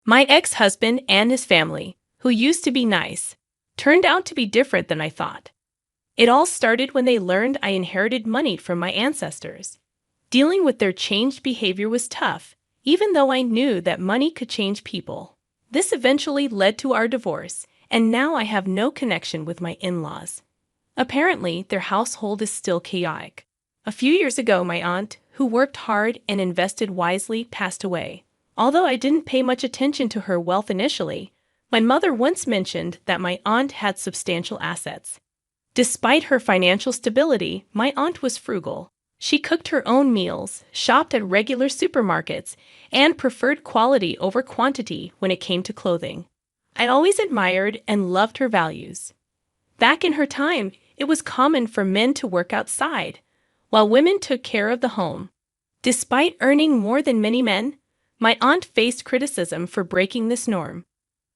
My ex-husband and his family, who used to be nice, turned out to be different than I thought. It all started when they learned I inherited money from my ancestors. Dealing with their changed behavior was tough, even though I knew that money could change people. This eventually led to our divorce, and now I have no connection with my in-laws. Apparently, their household is still chaotic. A few years ago, my aunt, who worked hard and invested wisely, passed away. Although I didn't pay much attention to her wealth initially, my mother once mentioned that my aunt had substantial assets. Despite her financial stability, my aunt was frugal. She cooked her own meals, shopped at regular supermarkets, and preferred quality over quantity when it came to clothing. I always admired and loved her values. Back in her time, it was common for men to work outside, while women took care of the home. Despite earning more than many men, my aunt faced criticism for breaking this norm.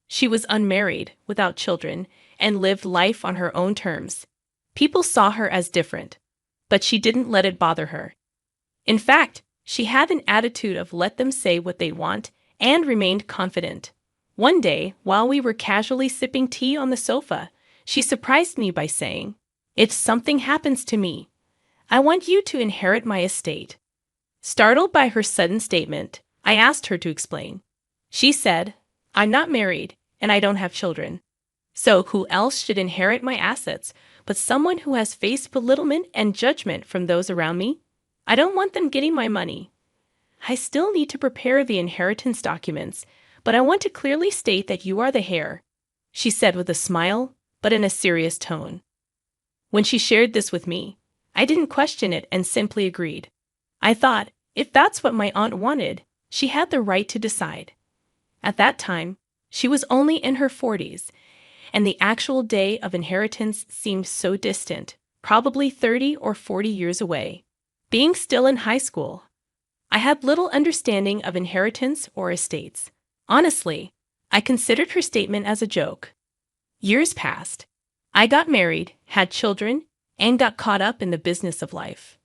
She was unmarried, without children, and lived life on her own terms. People saw her as different, but she didn't let it bother her. In fact, she had an attitude of let them say what they want and remained confident. One day, while we were casually sipping tea on the sofa, she surprised me by saying, "If something happens to me, I want you to inherit my estate." Startled by her sudden statement, I asked her to explain. She said, "I'm not married, and I don't have children. So who else should inherit my assets but someone who has faced belittlement and judgment from those around me? I don't want them getting my money. I still need to prepare the inheritance documents, but I want to clearly state that you are the heir," she said with a smile, but in a serious tone. When she shared this with me, I didn't question it and simply agreed. I thought, if that's what my aunt wanted, she had the right to decide. At that time, she was only in her 40s, and the actual day of inheritance seemed so distant, probably 30 or 40 years away. Being still in high school, I had little understanding of inheritance or estates. Honestly, I considered her statement as a joke. Years passed. I got married, had children, and got caught up in the business of life.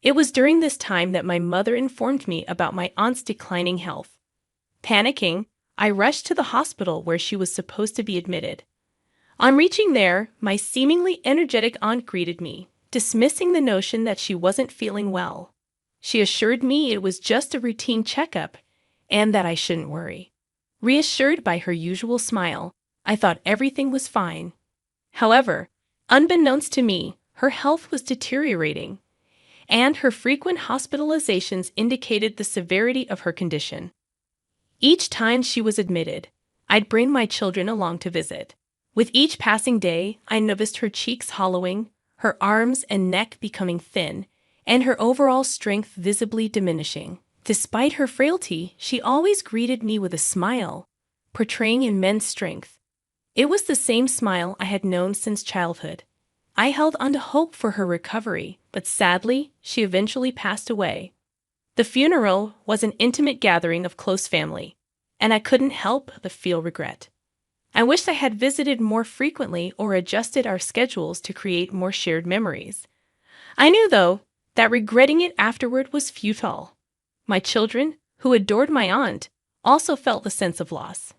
It was during this time that my mother informed me about my aunt's declining health. Panicking, I rushed to the hospital where she was supposed to be admitted. On reaching there, my seemingly energetic aunt greeted me, dismissing the notion that she wasn't feeling well. She assured me it was just a routine checkup and that I shouldn't worry. Reassured by her usual smile, I thought everything was fine. However, unbeknownst to me, her health was deteriorating, and her frequent hospitalizations indicated the severity of her condition. Each time she was admitted, I'd bring my children along to visit. With each passing day, I noticed her cheeks hollowing, her arms and neck becoming thin, and her overall strength visibly diminishing. Despite her frailty, she always greeted me with a smile, portraying immense strength. It was the same smile I had known since childhood. I held on to hope for her recovery, but sadly, she eventually passed away. The funeral was an intimate gathering of close family, and I couldn't help but feel regret. I wished I had visited more frequently or adjusted our schedules to create more shared memories. I knew, though, that regretting it afterward was futile. My children, who adored my aunt, also felt the sense of loss.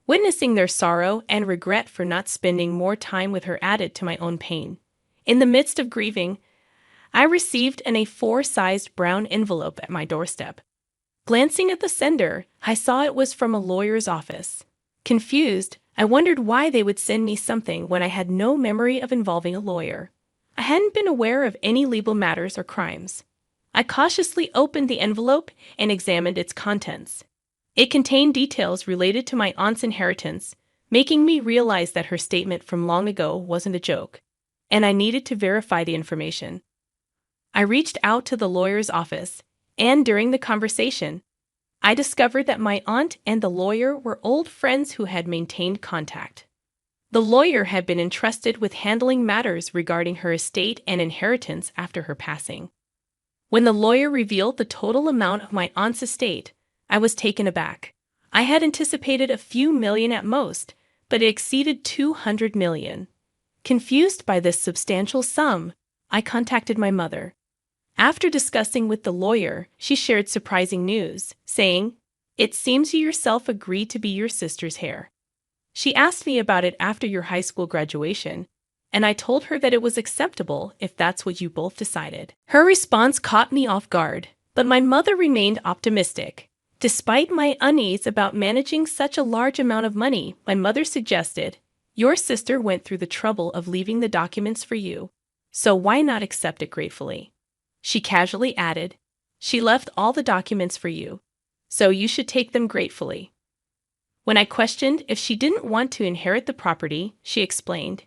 Witnessing their sorrow and regret for not spending more time with her added to my own pain. In the midst of grieving, I received an A4-sized brown envelope at my doorstep. Glancing at the sender, I saw it was from a lawyer's office. Confused, I wondered why they would send me something when I had no memory of involving a lawyer. I hadn't been aware of any legal matters or crimes. I cautiously opened the envelope and examined its contents. It contained details related to my aunt's inheritance, making me realize that her statement from long ago wasn't a joke, and I needed to verify the information. I reached out to the lawyer's office, and during the conversation, I discovered that my aunt and the lawyer were old friends who had maintained contact. The lawyer had been entrusted with handling matters regarding her estate and inheritance after her passing. When the lawyer revealed the total amount of my aunt's estate, I was taken aback. I had anticipated a few million at most, but it exceeded 200 million. Confused by this substantial sum, I contacted my mother. After discussing with the lawyer, she shared surprising news, saying, It seems you yourself agreed to be your sister's heir. She asked me about it after your high school graduation, and I told her that it was acceptable if that's what you both decided. Her response caught me off guard, but my mother remained optimistic. Despite my unease about managing such a large amount of money, my mother suggested, "Your sister went through the trouble of leaving the documents for you, so why not accept it gratefully?" She casually added, "She left all the documents for you, so you should take them gratefully." When I questioned if she didn't want to inherit the property, she explained,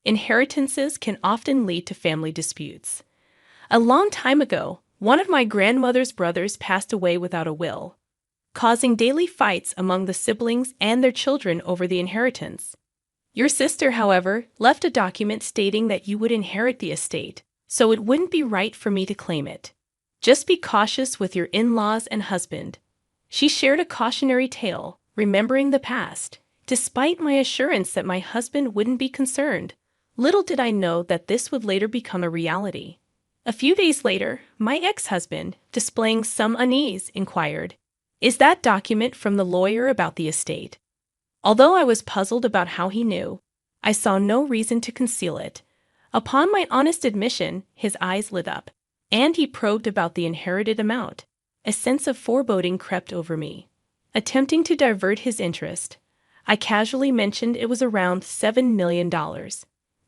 "Inheritances can often lead to family disputes. A long time ago, one of my grandmother's brothers passed away without a will, causing daily fights among the siblings and their children over the inheritance. Your sister, however, left a document stating that you would inherit the estate, so it wouldn't be right for me to claim it. Just be cautious with your in-laws and husband." She shared a cautionary tale, remembering the past. Despite my assurance that my husband wouldn't be concerned, little did I know that this would later become a reality. A few days later, my ex-husband, displaying some unease, inquired, "Is that document from the lawyer about the estate?" Although I was puzzled about how he knew, I saw no reason to conceal it. Upon my honest admission, his eyes lit up, and he probed about the inherited amount. A sense of foreboding crept over me. Attempting to divert his interest, I casually mentioned it was around $7 million,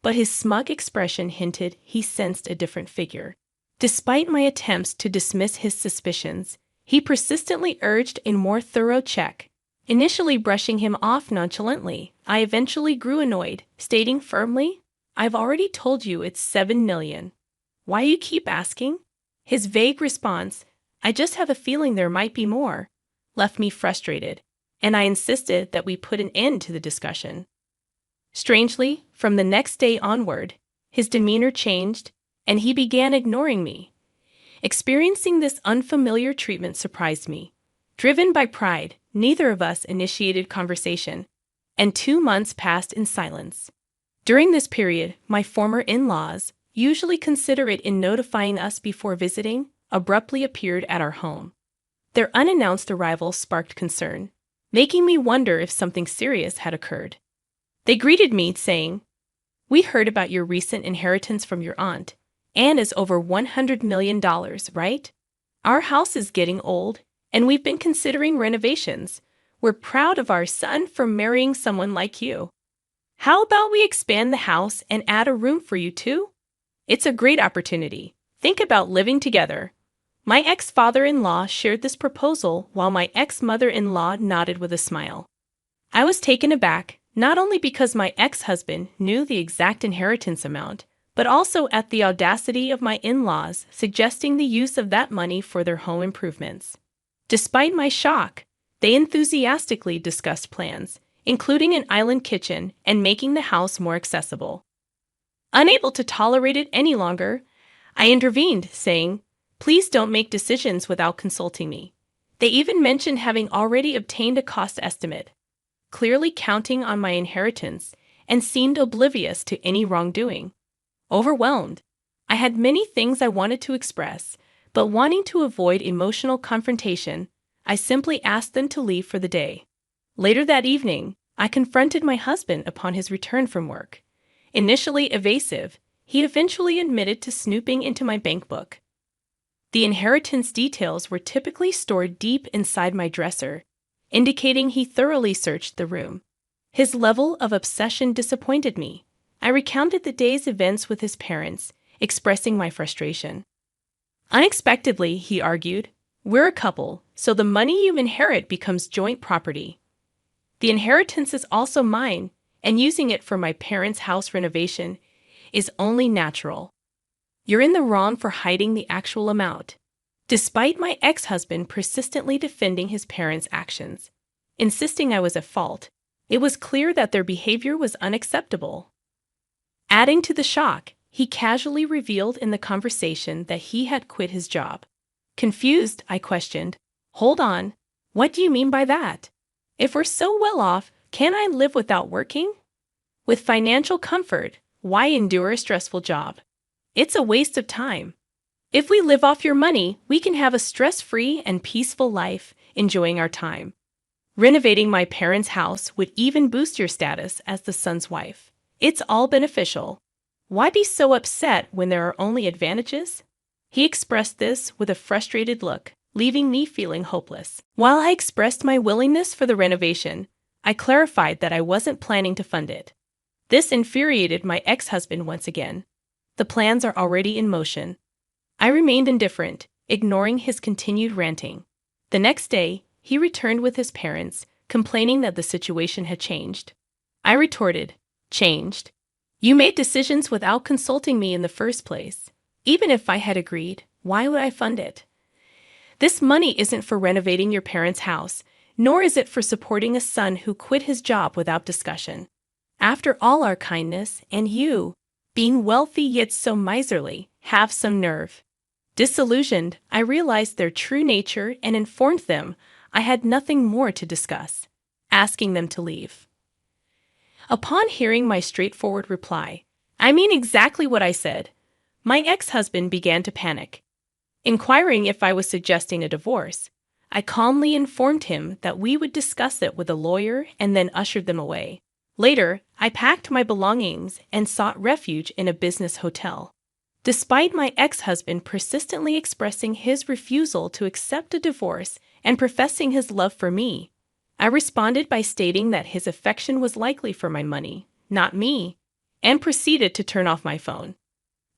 but his smug expression hinted he sensed a different figure. Despite my attempts to dismiss his suspicions, he persistently urged a more thorough check. Initially brushing him off nonchalantly, I eventually grew annoyed, stating firmly, "I've already told you it's $7 million. Why you keep asking?" His vague response, "I just have a feeling there might be more," left me frustrated, and I insisted that we put an end to the discussion. Strangely, from the next day onward, his demeanor changed, and he began ignoring me. Experiencing this unfamiliar treatment surprised me. Driven by pride, neither of us initiated conversation, and 2 months passed in silence. During this period, my former in-laws, usually considerate in notifying us before visiting, abruptly appeared at our home. Their unannounced arrival sparked concern, making me wonder if something serious had occurred. They greeted me, saying, "We heard about your recent inheritance from your aunt, and is over $100 million, right? Our house is getting old, and we've been considering renovations. We're proud of our son for marrying someone like you. How about we expand the house and add a room for you too? It's a great opportunity. Think about living together." My ex-father-in-law shared this proposal while my ex-mother-in-law nodded with a smile. I was taken aback, not only because my ex-husband knew the exact inheritance amount, but also at the audacity of my in-laws suggesting the use of that money for their home improvements. Despite my shock, they enthusiastically discussed plans, including an island kitchen and making the house more accessible. Unable to tolerate it any longer, I intervened, saying, "Please don't make decisions without consulting me." They even mentioned having already obtained a cost estimate, clearly counting on my inheritance, and seemed oblivious to any wrongdoing. Overwhelmed, I had many things I wanted to express, but wanting to avoid emotional confrontation, I simply asked them to leave for the day. Later that evening, I confronted my husband upon his return from work. Initially evasive, he eventually admitted to snooping into my bank book. The inheritance details were typically stored deep inside my dresser, indicating he thoroughly searched the room. His level of obsession disappointed me. I recounted the day's events with his parents, expressing my frustration. Unexpectedly, he argued, "We're a couple, so the money you inherit becomes joint property. The inheritance is also mine, and using it for my parents' house renovation is only natural. You're in the wrong for hiding the actual amount." Despite my ex-husband persistently defending his parents' actions, insisting I was at fault, it was clear that their behavior was unacceptable. Adding to the shock, he casually revealed in the conversation that he had quit his job. Confused, I questioned, "Hold on, what do you mean by that? If we're so well off, can't I live without working? With financial comfort, why endure a stressful job? It's a waste of time. If we live off your money, we can have a stress-free and peaceful life enjoying our time. Renovating my parents' house would even boost your status as the son's wife. It's all beneficial. Why be so upset when there are only advantages? He expressed this with a frustrated look, leaving me feeling hopeless. While I expressed my willingness for the renovation, I clarified that I wasn't planning to fund it. This infuriated my ex-husband once again. The plans are already in motion. I remained indifferent, ignoring his continued ranting. The next day, he returned with his parents, complaining that the situation had changed. I retorted, "Changed? You made decisions without consulting me in the first place. Even if I had agreed, why would I fund it? This money isn't for renovating your parents' house, nor is it for supporting a son who quit his job without discussion. After all our kindness, and you, being wealthy yet so miserly, have some nerve." Disillusioned, I realized their true nature and informed them I had nothing more to discuss, asking them to leave. Upon hearing my straightforward reply, "I mean exactly what I said," my ex-husband began to panic. Inquiring if I was suggesting a divorce, I calmly informed him that we would discuss it with a lawyer and then ushered them away. Later, I packed my belongings and sought refuge in a business hotel. Despite my ex-husband persistently expressing his refusal to accept a divorce and professing his love for me, I responded by stating that his affection was likely for my money, not me, and proceeded to turn off my phone.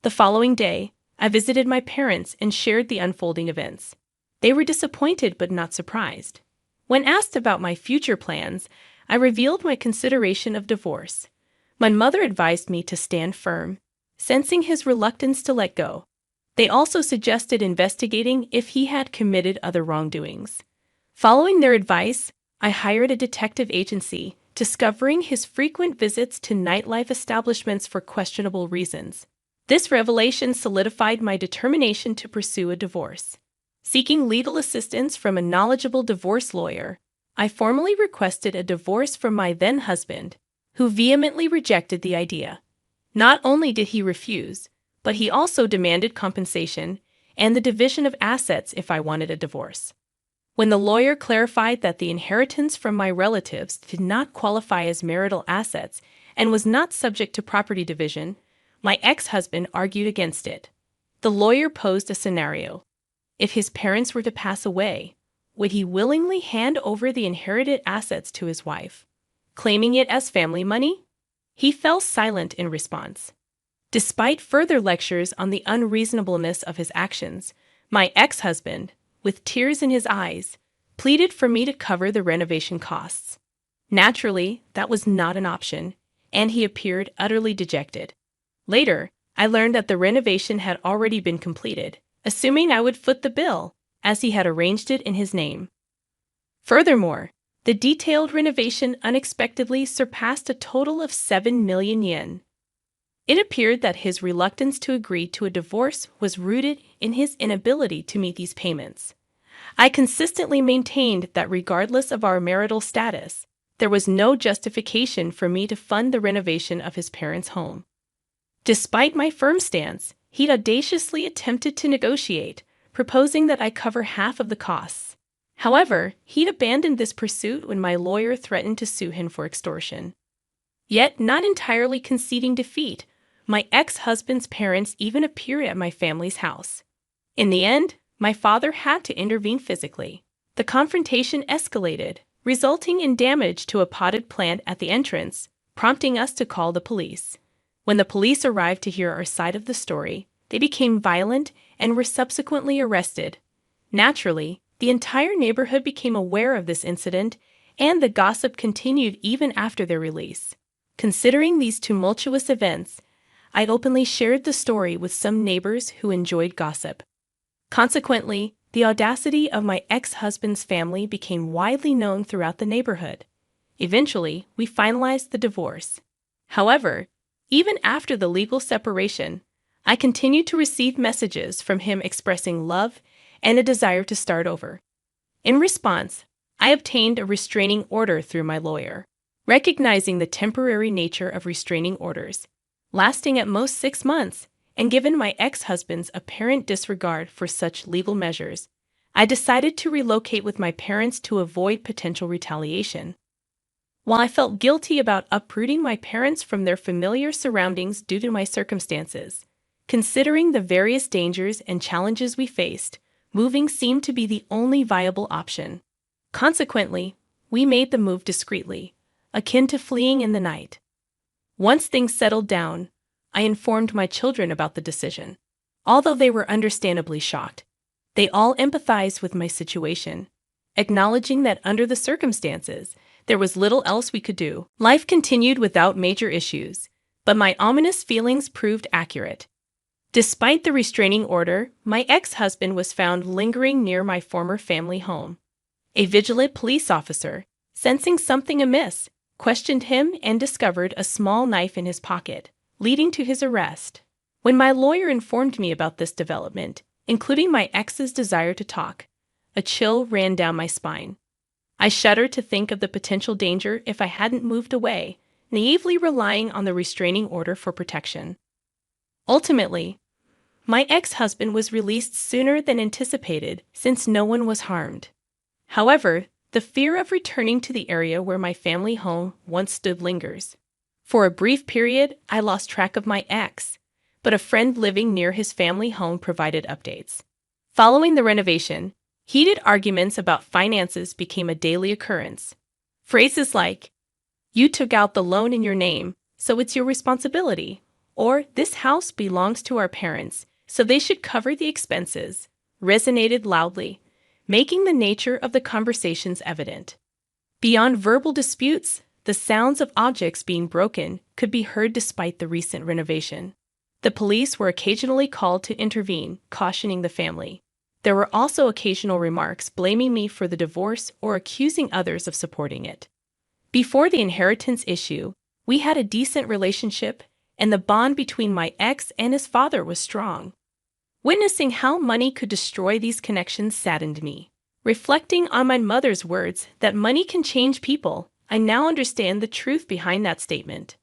The following day, I visited my parents and shared the unfolding events. They were disappointed but not surprised. When asked about my future plans, I revealed my consideration of divorce. My mother advised me to stand firm, sensing his reluctance to let go. They also suggested investigating if he had committed other wrongdoings. Following their advice, I hired a detective agency, discovering his frequent visits to nightlife establishments for questionable reasons. This revelation solidified my determination to pursue a divorce. Seeking legal assistance from a knowledgeable divorce lawyer, I formally requested a divorce from my then-husband, who vehemently rejected the idea. Not only did he refuse, but he also demanded compensation and the division of assets if I wanted a divorce. When the lawyer clarified that the inheritance from my relatives did not qualify as marital assets and was not subject to property division, my ex-husband argued against it. The lawyer posed a scenario. If his parents were to pass away, would he willingly hand over the inherited assets to his wife, claiming it as family money? He fell silent in response. Despite further lectures on the unreasonableness of his actions, my ex-husband, with tears in his eyes, pleaded for me to cover the renovation costs. Naturally, that was not an option, and he appeared utterly dejected. Later, I learned that the renovation had already been completed, assuming I would foot the bill, as he had arranged it in his name. Furthermore, the detailed renovation unexpectedly surpassed a total of 7 million yen. It appeared that his reluctance to agree to a divorce was rooted in his inability to meet these payments. I consistently maintained that regardless of our marital status, there was no justification for me to fund the renovation of his parents' home. Despite my firm stance, he audaciously attempted to negotiate, proposing that I cover half of the costs. However, he'd abandoned this pursuit when my lawyer threatened to sue him for extortion. Yet, not entirely conceding defeat, my ex-husband's parents even appeared at my family's house. In the end, my father had to intervene physically. The confrontation escalated, resulting in damage to a potted plant at the entrance, prompting us to call the police. When the police arrived to hear our side of the story, they became violent and were subsequently arrested. Naturally, the entire neighborhood became aware of this incident, and the gossip continued even after their release. Considering these tumultuous events, I openly shared the story with some neighbors who enjoyed gossip. Consequently, the audacity of my ex-husband's family became widely known throughout the neighborhood. Eventually, we finalized the divorce. However, even after the legal separation, I continued to receive messages from him expressing love and a desire to start over. In response, I obtained a restraining order through my lawyer. Recognizing the temporary nature of restraining orders, lasting at most 6 months, and given my ex-husband's apparent disregard for such legal measures, I decided to relocate with my parents to avoid potential retaliation. While I felt guilty about uprooting my parents from their familiar surroundings due to my circumstances, considering the various dangers and challenges we faced, moving seemed to be the only viable option. Consequently, we made the move discreetly, akin to fleeing in the night. Once things settled down, I informed my children about the decision. Although they were understandably shocked, they all empathized with my situation, acknowledging that under the circumstances, there was little else we could do. Life continued without major issues, but my ominous feelings proved accurate. Despite the restraining order, my ex-husband was found lingering near my former family home. A vigilant police officer, sensing something amiss, questioned him and discovered a small knife in his pocket, leading to his arrest. When my lawyer informed me about this development, including my ex's desire to talk, a chill ran down my spine. I shuddered to think of the potential danger if I hadn't moved away, naively relying on the restraining order for protection. Ultimately, my ex-husband was released sooner than anticipated since no one was harmed. However, the fear of returning to the area where my family home once stood lingers. For a brief period, I lost track of my ex, but a friend living near his family home provided updates. Following the renovation, heated arguments about finances became a daily occurrence. Phrases like, "You took out the loan in your name, so it's your responsibility," or "This house belongs to our parents, so they should cover the expenses," resonated loudly, making the nature of the conversations evident. Beyond verbal disputes, the sounds of objects being broken could be heard despite the recent renovation. The police were occasionally called to intervene, cautioning the family. There were also occasional remarks blaming me for the divorce or accusing others of supporting it. Before the inheritance issue, we had a decent relationship, and the bond between my ex and his father was strong. Witnessing how money could destroy these connections saddened me. Reflecting on my mother's words that money can change people, I now understand the truth behind that statement.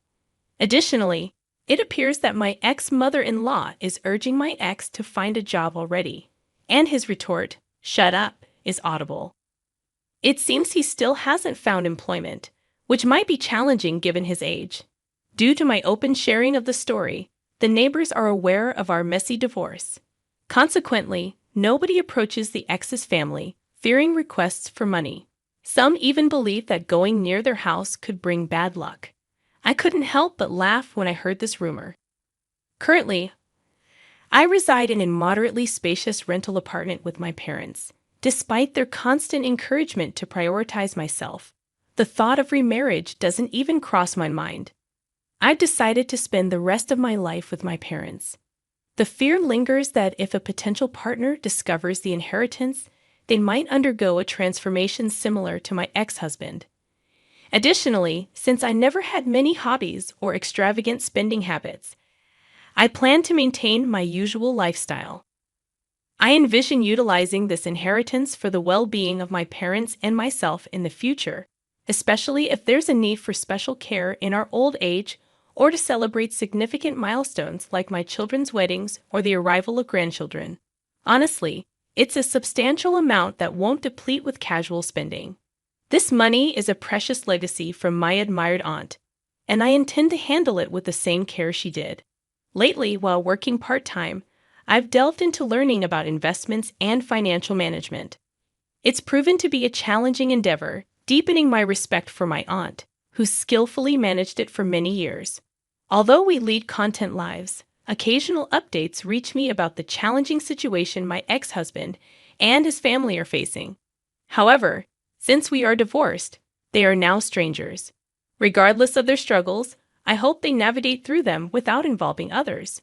Additionally, it appears that my ex-mother-in-law is urging my ex to find a job already, and his retort, "Shut up," is audible. It seems he still hasn't found employment, which might be challenging given his age. Due to my open sharing of the story, the neighbors are aware of our messy divorce. Consequently, nobody approaches the ex's family, fearing requests for money. Some even believe that going near their house could bring bad luck. I couldn't help but laugh when I heard this rumor. Currently, I reside in a moderately spacious rental apartment with my parents. Despite their constant encouragement to prioritize myself, the thought of remarriage doesn't even cross my mind. I've decided to spend the rest of my life with my parents. The fear lingers that if a potential partner discovers the inheritance, they might undergo a transformation similar to my ex-husband. Additionally, since I never had many hobbies or extravagant spending habits, I plan to maintain my usual lifestyle. I envision utilizing this inheritance for the well-being of my parents and myself in the future, especially if there's a need for special care in our old age or to celebrate significant milestones like my children's weddings or the arrival of grandchildren. Honestly, it's a substantial amount that won't deplete with casual spending. This money is a precious legacy from my admired aunt, and I intend to handle it with the same care she did. Lately, while working part-time, I've delved into learning about investments and financial management. It's proven to be a challenging endeavor, deepening my respect for my aunt, who skillfully managed it for many years. Although we lead content lives, occasional updates reach me about the challenging situation my ex-husband and his family are facing. However, since we are divorced, they are now strangers. Regardless of their struggles, I hope they navigate through them without involving others.